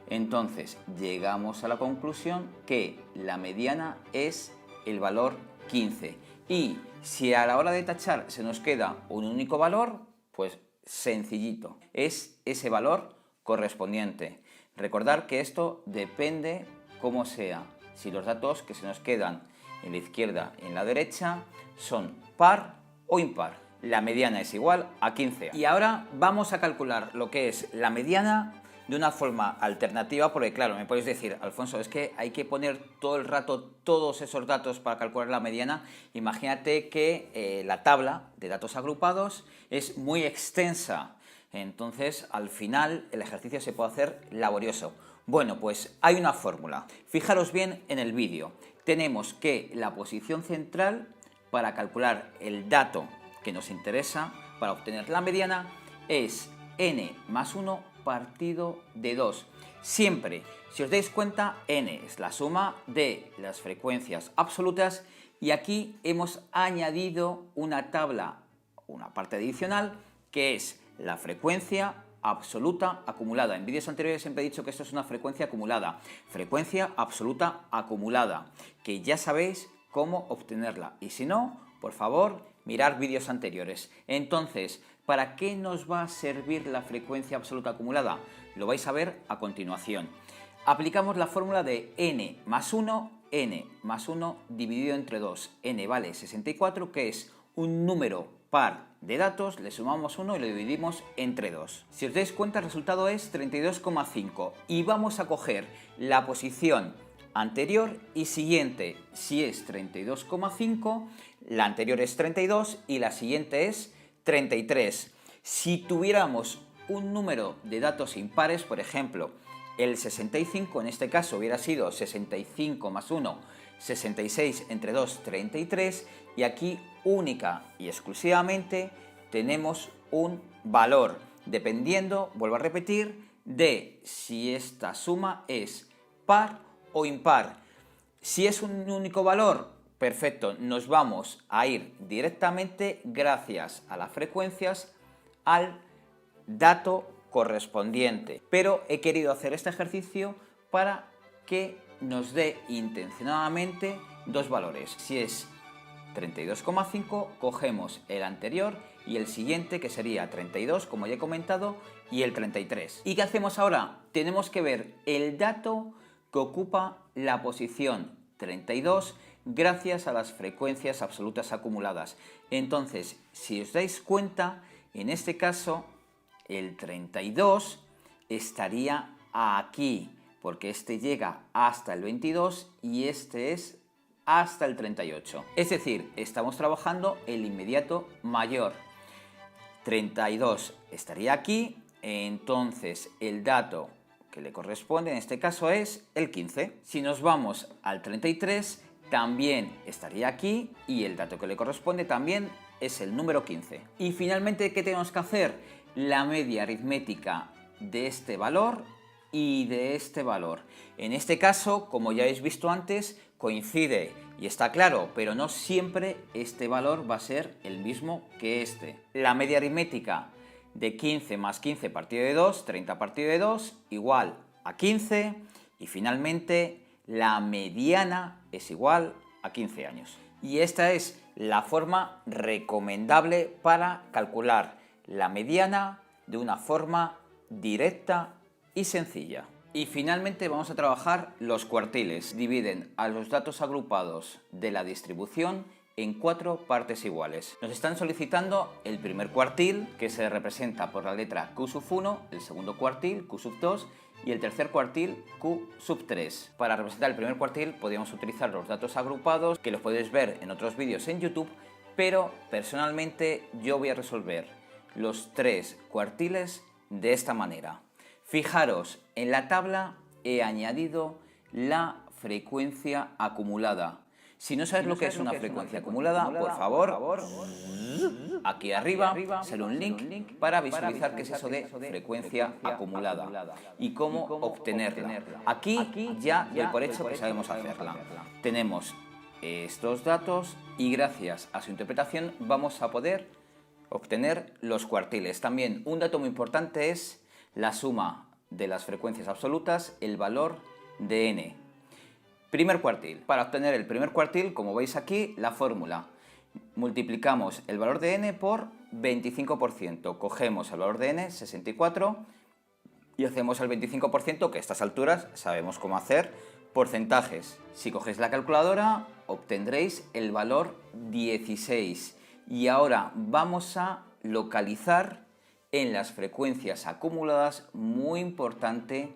Entonces, llegamos a la conclusión que la mediana es el valor 15. Y si a la hora de tachar se nos queda un único valor, pues sencillito, es ese valor correspondiente. Recordar que esto depende cómo sea, si los datos que se nos quedan en la izquierda y en la derecha son par o impar. La mediana es igual a 15. Y ahora vamos a calcular lo que es la mediana de una forma alternativa, porque claro, me podéis decir, Alfonso, es que hay que poner todo el rato todos esos datos para calcular la mediana. Imagínate que la tabla de datos agrupados es muy extensa, entonces al final el ejercicio se puede hacer laborioso. Bueno, pues hay una fórmula. Fijaros bien en el vídeo. Tenemos que la posición central para calcular el dato que nos interesa para obtener la mediana es n más 1 partido de 2. Siempre, si os dais cuenta, n es la suma de las frecuencias absolutas y aquí hemos añadido una tabla, una parte adicional, que es la frecuencia absoluta acumulada. En vídeos anteriores siempre he dicho que esto es una frecuencia acumulada. Frecuencia absoluta acumulada, que ya sabéis cómo obtenerla. Y si no, por favor, mirar vídeos anteriores. Entonces, ¿para qué nos va a servir la frecuencia absoluta acumulada? Lo vais a ver a continuación. Aplicamos la fórmula de n más 1 dividido entre 2. n vale 64, que es un número par de datos, le sumamos 1 y lo dividimos entre 2. Si os dais cuenta, el resultado es 32,5 y vamos a coger la posición anterior y siguiente. Si es 32,5, la anterior es 32 y la siguiente es 33. Si tuviéramos un número de datos impares, por ejemplo, el 65, en este caso hubiera sido 65 más 1, 66 entre 2, 33, y aquí única y exclusivamente tenemos un valor, dependiendo, vuelvo a repetir, de si esta suma es par o impar. Si es un único valor, perfecto, nos vamos a ir directamente, gracias a las frecuencias, al dato correspondiente. Pero he querido hacer este ejercicio para que nos dé intencionadamente dos valores. Si es 32,5, cogemos el anterior y el siguiente, que sería 32, como ya he comentado, y el 33. ¿Y qué hacemos ahora? Tenemos que ver el dato que ocupa la posición 32 gracias a las frecuencias absolutas acumuladas. Entonces, si os dais cuenta, en este caso, el 32 estaría aquí, porque este llega hasta el 22 y este es hasta el 38. Es decir, estamos trabajando el inmediato mayor. 32 estaría aquí, entonces el dato que le corresponde en este caso es el 15. Si nos vamos al 33, también estaría aquí y el dato que le corresponde también es el número 15. Y finalmente, ¿qué tenemos que hacer? La media aritmética de este valor y de este valor. En este caso, como ya habéis visto antes, coincide y está claro, pero no siempre este valor va a ser el mismo que este. La media aritmética de 15 más 15 partido de 2, 30 partido de 2, igual a 15. Y finalmente, la mediana es igual a 15 años. Y esta es la forma recomendable para calcular la mediana de una forma directa y sencilla. Y finalmente vamos a trabajar los cuartiles. Dividen a los datos agrupados de la distribución en 4 partes iguales. Nos están solicitando el primer cuartil, que se representa por la letra Q sub 1, el segundo cuartil Q sub 2 y el tercer cuartil Q sub 3. Para representar el primer cuartil podríamos utilizar los datos agrupados, que los podéis ver en otros vídeos en YouTube, pero personalmente yo voy a resolver los 3 cuartiles de esta manera. Fijaros, en la tabla he añadido la frecuencia acumulada. Si no sabes lo que es una frecuencia acumulada, por favor, aquí arriba sale un link para visualizar qué es eso de frecuencia acumulada y cómo obtenerla. Aquí ya doy por hecho que sabemos hacerla. Tenemos estos datos y gracias a su interpretación vamos a poder obtener los cuartiles. También un dato muy importante es la suma de las frecuencias absolutas, el valor de n. Primer cuartil. Para obtener el primer cuartil, como veis aquí, la fórmula. Multiplicamos el valor de n por 25%. Cogemos el valor de n, 64, y hacemos el 25%, que a estas alturas sabemos cómo hacer porcentajes. Si cogéis la calculadora, obtendréis el valor 16. Y ahora vamos a localizar en las frecuencias acumuladas, muy importante,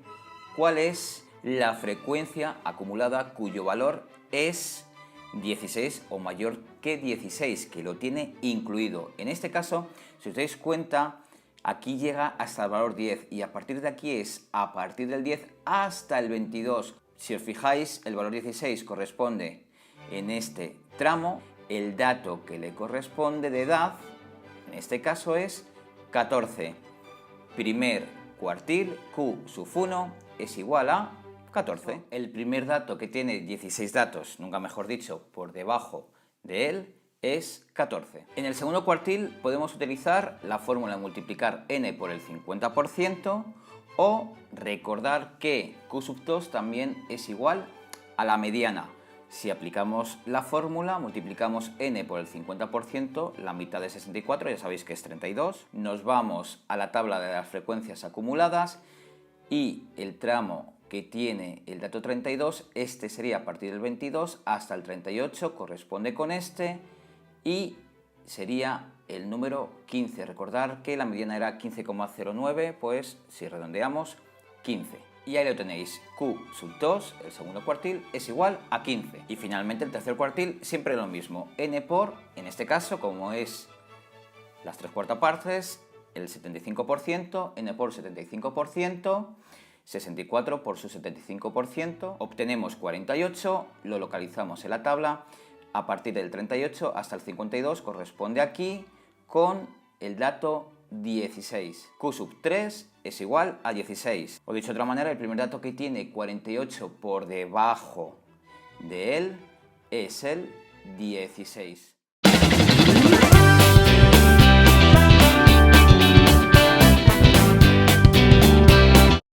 cuál es la frecuencia acumulada cuyo valor es 16 o mayor que 16, que lo tiene incluido. En este caso, si os dais cuenta, aquí llega hasta el valor 10 y a partir de aquí es a partir del 10 hasta el 22. Si os fijáis, el valor 16 corresponde en este tramo, el dato que le corresponde de edad, en este caso es 14. Primer cuartil, Q sub 1 es igual a 14. El primer dato que tiene 16 datos, nunca mejor dicho, por debajo de él, es 14. En el segundo cuartil podemos utilizar la fórmula de multiplicar n por el 50% o recordar que Q sub 2 también es igual a la mediana. Si aplicamos la fórmula, multiplicamos n por el 50%, la mitad de 64, ya sabéis que es 32. Nos vamos a la tabla de las frecuencias acumuladas y el tramo que tiene el dato 32, este sería a partir del 22 hasta el 38, corresponde con este y sería el número 15. Recordar que la mediana era 15,09, pues si redondeamos, 15. Y ahí lo tenéis, Q sub 2, el segundo cuartil, es igual a 15. Y finalmente el tercer cuartil, siempre lo mismo, n por, en este caso, como es las 3/4 partes, el 75%, n por 75%, 64 por su 75%, obtenemos 48, lo localizamos en la tabla, a partir del 38 hasta el 52 corresponde aquí con el dato 16. Q sub 3 es igual a 16. O dicho de otra manera, el primer dato que tiene 48 por debajo de él es el 16.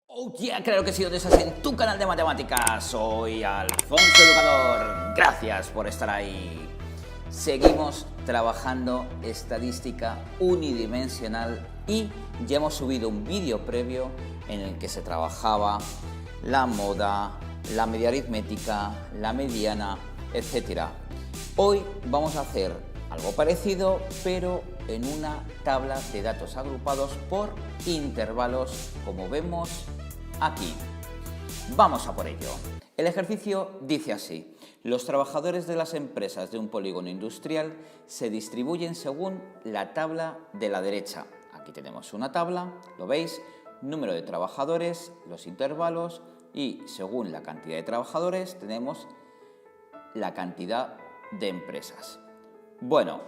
Oh yeah, claro que sí, donde estás en tu canal de matemáticas. Soy Alfonso Educador. Gracias por estar ahí. Seguimos trabajando estadística unidimensional y ya hemos subido un vídeo previo en el que se trabajaba la moda, la media aritmética, la mediana, etc. Hoy vamos a hacer algo parecido, pero en una tabla de datos agrupados por intervalos, como vemos aquí. Vamos a por ello. El ejercicio dice así: los trabajadores de las empresas de un polígono industrial se distribuyen según la tabla de la derecha. Aquí tenemos una tabla, ¿lo veis? número de trabajadores, los intervalos y según la cantidad de trabajadores tenemos la cantidad de empresas. Bueno,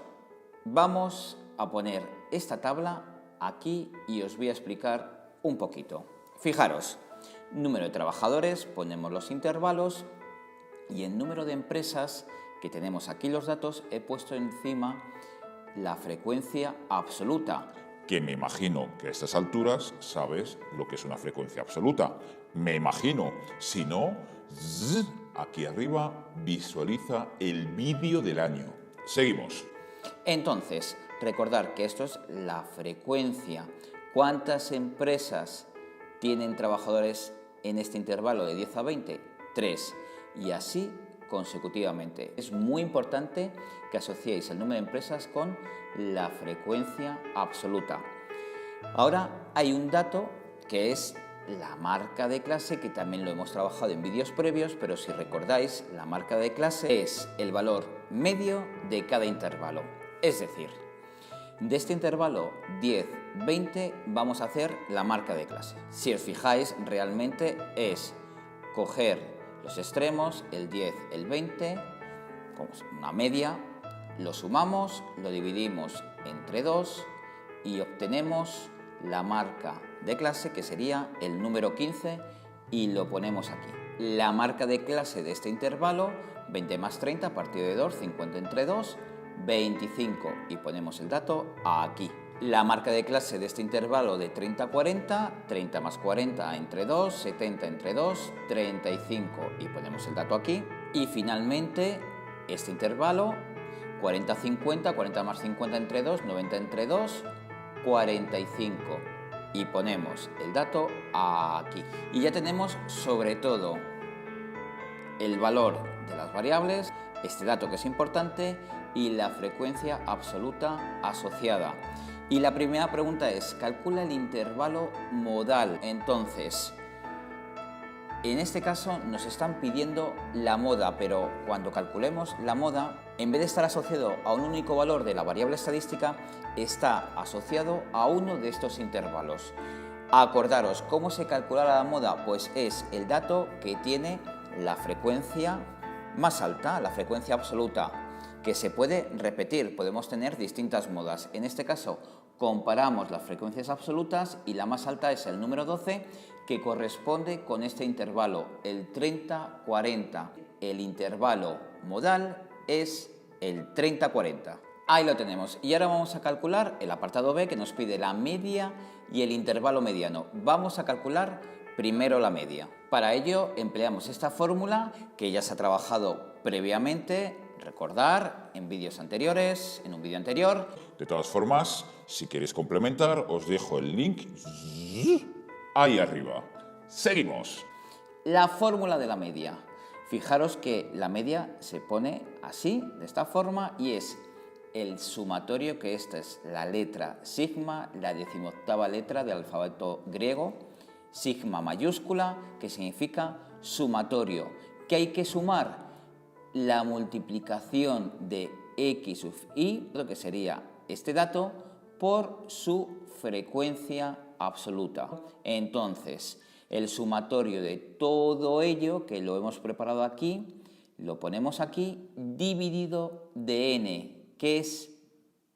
vamos a poner esta tabla aquí y os voy a explicar un poquito. Fijaros, número de trabajadores, ponemos los intervalos y en número de empresas, que tenemos aquí los datos, he puesto encima la frecuencia absoluta. Que me imagino que a estas alturas sabes lo que es una frecuencia absoluta. Me imagino. Si no, aquí arriba visualiza el vídeo del año. Seguimos. Entonces, recordar que esto es la frecuencia. ¿Cuántas empresas tienen trabajadores en este intervalo de 10 a 20? 3. Y así consecutivamente. Es muy importante que asociéis el número de empresas con la frecuencia absoluta. Ahora hay un dato que es la marca de clase, que también lo hemos trabajado en vídeos previos, pero si recordáis, la marca de clase es el valor medio de cada intervalo. Es decir, de este intervalo 10-20 vamos a hacer la marca de clase. Si os fijáis, realmente es coger los extremos, el 10, el 20, como una media, lo sumamos, lo dividimos entre 2 y obtenemos la marca de clase, que sería el número 15, y lo ponemos aquí. La marca de clase de este intervalo, 20 más 30 partido de 2, 50 entre 2, 25, y ponemos el dato aquí. La marca de clase de este intervalo de 30 a 40, 30 más 40 entre 2, 70 entre 2, 35, y ponemos el dato aquí. Y finalmente este intervalo 40 a 50, 40 más 50 entre 2, 90 entre 2, 45, y ponemos el dato aquí. Y ya tenemos sobre todo el valor de las variables, este dato que es importante, y la frecuencia absoluta asociada. Y la primera pregunta es, calcula el intervalo modal. Entonces, en este caso nos están pidiendo la moda, pero cuando calculemos la moda, en vez de estar asociado a un único valor de la variable estadística, está asociado a uno de estos intervalos. Acordaros, ¿cómo se calcula la moda? Pues es el dato que tiene la frecuencia más alta, la frecuencia absoluta, que se puede repetir. Podemos tener distintas modas. En este caso, comparamos las frecuencias absolutas y la más alta es el número 12, que corresponde con este intervalo, el 30-40. El intervalo modal es el 30-40. Ahí lo tenemos. Y ahora vamos a calcular el apartado B, que nos pide la media y el intervalo mediano. Vamos a calcular primero la media. Para ello empleamos esta fórmula que ya se ha trabajado previamente. Recordar en vídeos anteriores, en un vídeo anterior. De todas formas, si queréis complementar, os dejo el link ahí arriba. Seguimos. La fórmula de la media. Fijaros que la media se pone así, de esta forma, y es el sumatorio, que esta es la letra sigma, la 18ª letra del alfabeto griego, sigma mayúscula, que significa sumatorio. ¿Qué hay que sumar? La multiplicación de x sub i, lo que sería este dato, por su frecuencia absoluta. Entonces, el sumatorio de todo ello, que lo hemos preparado aquí, lo ponemos aquí, dividido de n. ¿Qué es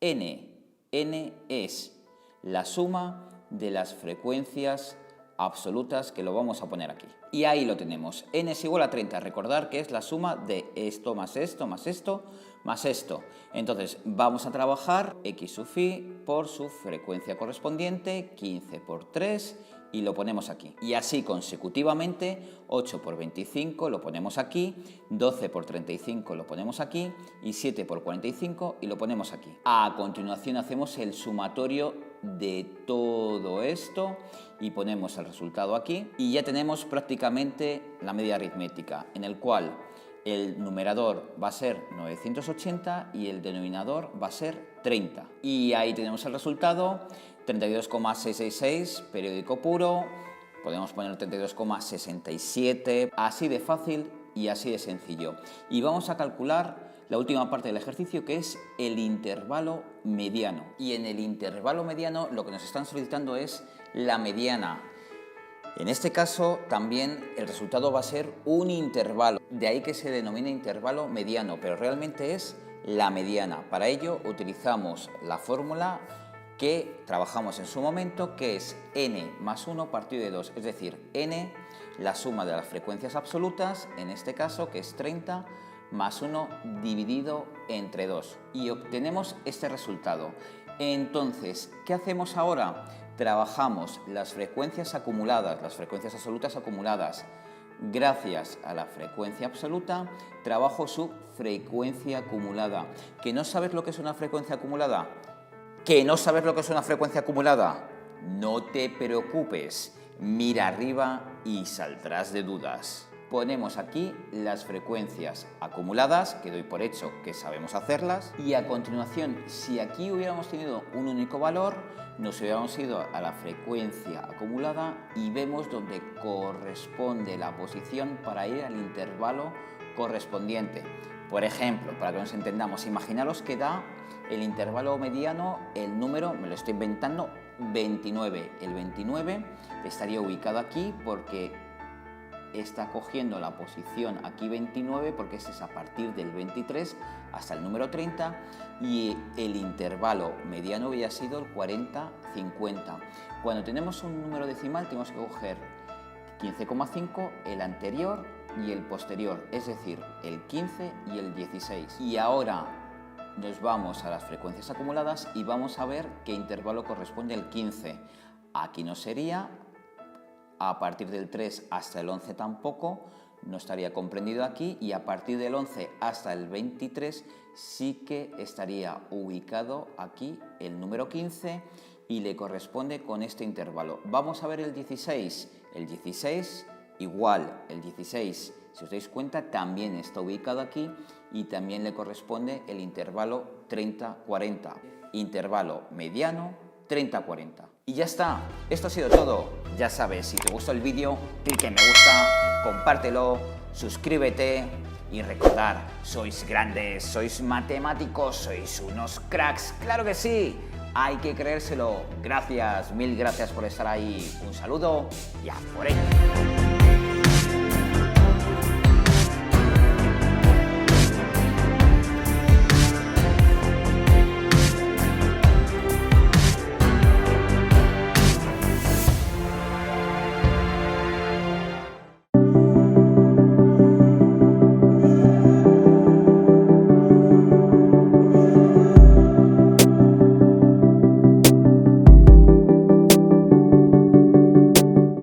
n? N es la suma de las frecuencias absolutas, que lo vamos a poner aquí. Y ahí lo tenemos. N es igual a 30. Recordar que es la suma de esto más esto más esto más esto. Entonces vamos a trabajar x sub i por su frecuencia correspondiente, 15 por 3, y lo ponemos aquí. Y así consecutivamente, 8 por 25 lo ponemos aquí, 12 por 35 lo ponemos aquí, y 7 por 45 y lo ponemos aquí. A continuación hacemos el sumatorio de todo esto y ponemos el resultado aquí, y ya tenemos prácticamente la media aritmética, en el cual el numerador va a ser 980 y el denominador va a ser 30. Y ahí tenemos el resultado, 32,666, periódico puro, podemos poner 32,67, así de fácil y así de sencillo. Y vamos a calcular la última parte del ejercicio, que es el intervalo mediano. Y en el intervalo mediano lo que nos están solicitando es la mediana. En este caso también el resultado va a ser un intervalo, de ahí que se denomina intervalo mediano, pero realmente es la mediana. Para ello utilizamos la fórmula que trabajamos en su momento, que es n más 1 partido de 2, es decir, n, la suma de las frecuencias absolutas, en este caso que es 30, más 1 dividido entre 2, y obtenemos este resultado. Entonces, ¿qué hacemos ahora? Trabajamos las frecuencias acumuladas, las frecuencias absolutas acumuladas. Gracias a la frecuencia absoluta, trabajo su frecuencia acumulada. ¿Que no sabes lo que es una frecuencia acumulada? ¿Que no sabes lo que es una frecuencia acumulada? No te preocupes, mira arriba y saldrás de dudas. Ponemos aquí las frecuencias acumuladas, que doy por hecho que sabemos hacerlas, y a continuación, si aquí hubiéramos tenido un único valor, nos hubiéramos ido a la frecuencia acumulada y vemos dónde corresponde la posición para ir al intervalo correspondiente. Por ejemplo, para que nos entendamos, imaginaros que da el intervalo mediano, el número, me lo estoy inventando, 29. El 29 estaría ubicado aquí porque está cogiendo la posición aquí 29, porque este es a partir del 23 hasta el número 30, y el intervalo mediano había sido el 40-50. Cuando tenemos un número decimal tenemos que coger 15,5, el anterior y el posterior, es decir, el 15 y el 16. Y ahora nos vamos a las frecuencias acumuladas y vamos a ver qué intervalo corresponde al 15. Aquí no sería, a partir del 3 hasta el 11 tampoco, no estaría comprendido aquí, y a partir del 11 hasta el 23 sí que estaría ubicado aquí el número 15 y le corresponde con este intervalo. Vamos a ver el 16. El 16 igual, el 16, si os dais cuenta, también está ubicado aquí y también le corresponde el intervalo 30-40. Intervalo mediano 30-40. Y ya está, esto ha sido todo. Ya sabes, si te gustó el vídeo, clic en me gusta, compártelo, suscríbete y recordar, sois grandes, sois matemáticos, sois unos cracks, claro que sí, hay que creérselo. Gracias, mil gracias por estar ahí, un saludo y a por ello.